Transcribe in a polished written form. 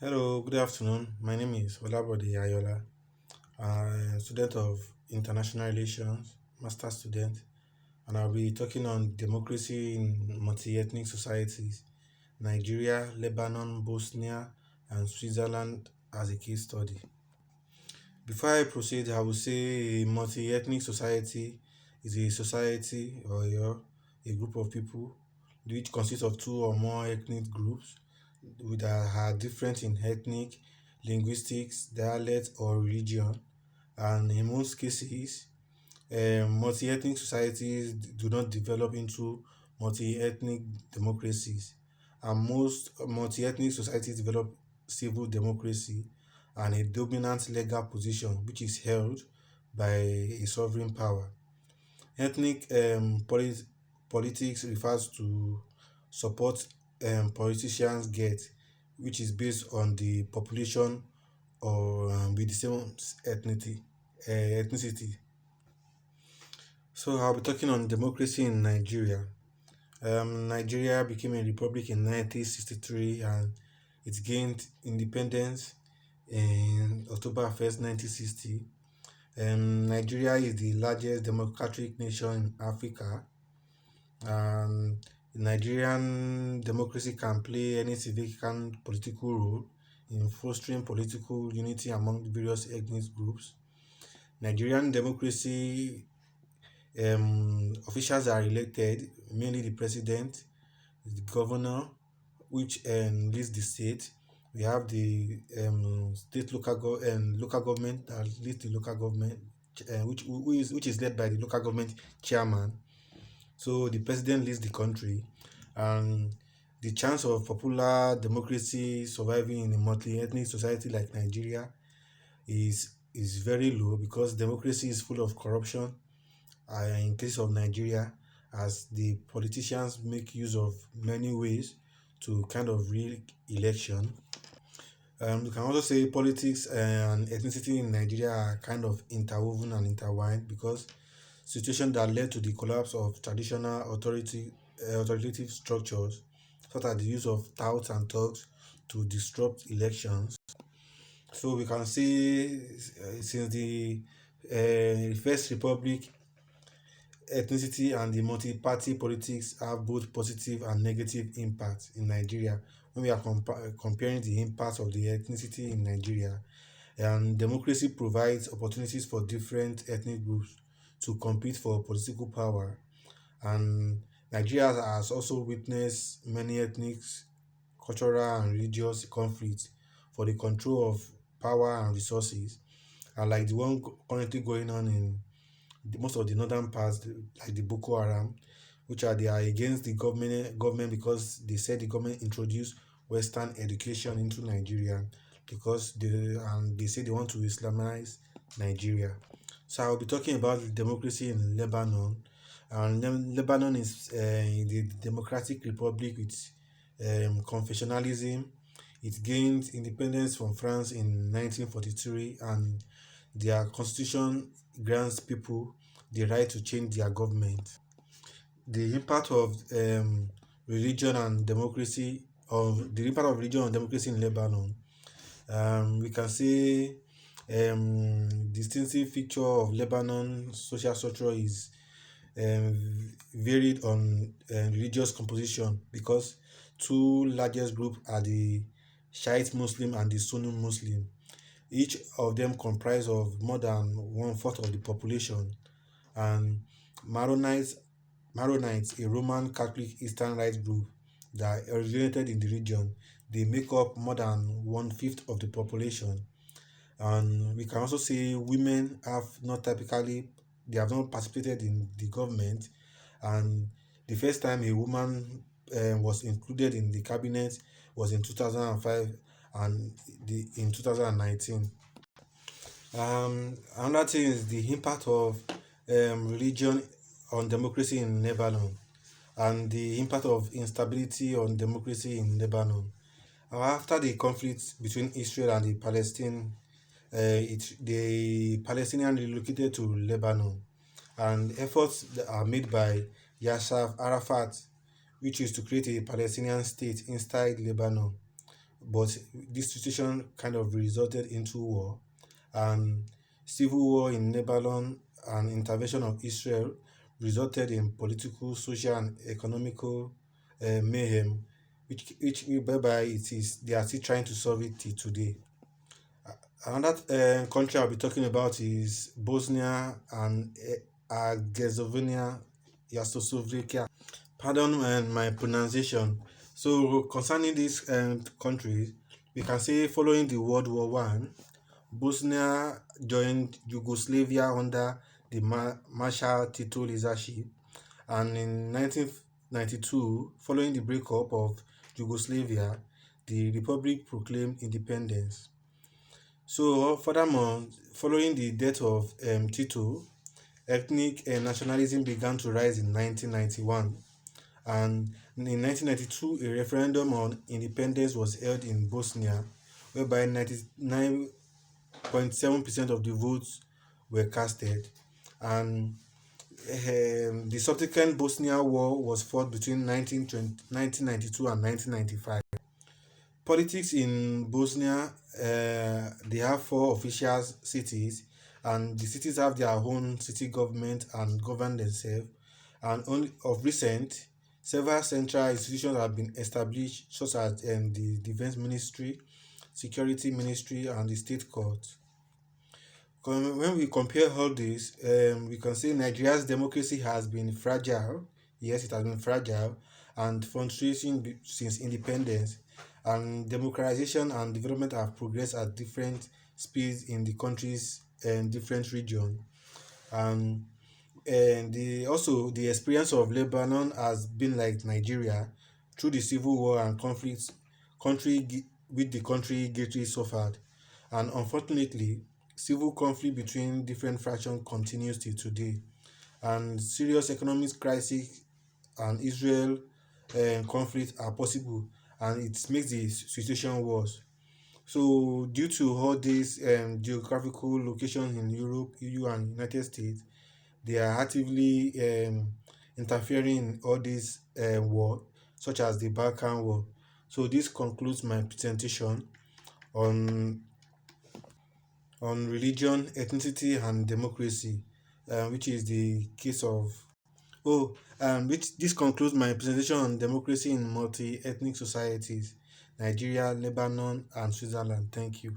Hello, good afternoon. My name is Olabode Ayola. I'm a student of International Relations, master student, and I'll be talking on democracy in multi-ethnic societies, Nigeria, Lebanon, Bosnia, and Switzerland as a case study. Before I proceed, I will say a multi-ethnic society is a society or a group of people which consists of two or more ethnic groups that are different in ethnic, linguistics, dialect, or religion. And in most cases, multi-ethnic societies do not develop into multi-ethnic democracies. And most multi-ethnic societies develop civil democracy and a dominant legal position which is held by a sovereign power. Ethnic politics refers to support politicians get, which is based on the population or with the same ethnicity. So I'll be talking on democracy in Nigeria. Nigeria became a republic in 1963 and it gained independence in October 1st, 1960. Nigeria is the largest democratic nation in Africa, and Nigerian democracy can play any significant political role in fostering political unity among various ethnic groups. Nigerian democracy officials are elected, mainly the president, the governor, which leads the state. We have the state local government that leads the local government, which is led by the local government chairman. So the president leads the country, and the chance of popular democracy surviving in a multi-ethnic society like Nigeria is very low because democracy is full of corruption. In case of Nigeria, as the politicians make use of many ways to kind of rig election. You can also say politics and ethnicity in Nigeria are kind of interwoven and intertwined because situation that led to the collapse of traditional authoritative structures, such as the use of touts and thugs to disrupt elections. So we can see since the First Republic, ethnicity and the multi-party politics have both positive and negative impacts in Nigeria. When we are comparing the impact of the ethnicity in Nigeria, and democracy provides opportunities for different ethnic groups to compete for political power. And Nigeria has also witnessed many ethnic, cultural, and religious conflicts for the control of power and resources, and like the one currently going on in most of the northern parts, like the Boko Haram, which they are against the government because they said the government introduced Western education into Nigeria because they say they want to Islamize Nigeria. So I'll be talking about democracy in Lebanon, and Lebanon is the democratic republic with confessionalism. It gained independence from France in 1943, and their constitution grants people the right to change their government. The impact of religion and democracy of the impact of religion on democracy in Lebanon. We can see distinctive feature of Lebanon social structure is varied on religious composition because two largest groups are the Shiite Muslim and the Sunni Muslim. Each of them comprise of more than one fourth of the population, and Maronites, Maronites, a Roman Catholic Eastern Rite group that originated in the region, they make up more than one fifth of the population. And we can also say women have not typically they have not participated in the government, and the first time a woman was included in the cabinet was in 2005 and in 2019. Another thing is the impact of religion on democracy in Lebanon and the impact of instability on democracy in Lebanon. After the conflict between Israel and the the Palestinians relocated to Lebanon, and efforts that are made by Yasser Arafat, which is to create a Palestinian state inside Lebanon. but this situation kind of resulted into war, and civil war in Lebanon and intervention of Israel resulted in political, social, and economical mayhem, which whereby it is they are still trying to solve it till today. Another country I'll be talking about is Bosnia and Herzegovina, Yugoslavia. Pardon my pronunciation. So concerning these countries, we can say following the World War One, Bosnia joined Yugoslavia under the Marshal Tito leadership, and in 1992, following the breakup of Yugoslavia, the republic proclaimed independence. So, furthermore, following the death of Tito, ethnic nationalism began to rise in 1991, and in 1992, a referendum on independence was held in Bosnia, whereby 99.7% of the votes were casted, and the subsequent Bosnia War was fought between 1992 and 1995. Politics in Bosnia, they have four official cities, and the cities have their own city government and govern themselves. And only of recent, several central institutions have been established, such as the Defense Ministry, Security Ministry, and the State Court. When we compare all this, we can say Nigeria's democracy has been fragile. Yes, it has been fragile and fluctuating since independence. And democratization and development have progressed at different speeds in the country's different region. And the experience of Lebanon has been like Nigeria through the civil war and conflicts with the country greatly suffered, and unfortunately civil conflict between different factions continues till today, and serious economic crisis and Israel conflict are possible, and it makes the situation worse. So, due to all these geographical locations in Europe, EU, and United States, they are actively interfering in all these war, such as the Balkan War. So, this concludes my presentation on religion, ethnicity, and democracy, which is the case of which this concludes my presentation on democracy in multi-ethnic societies, Nigeria, Lebanon, and Switzerland. Thank you.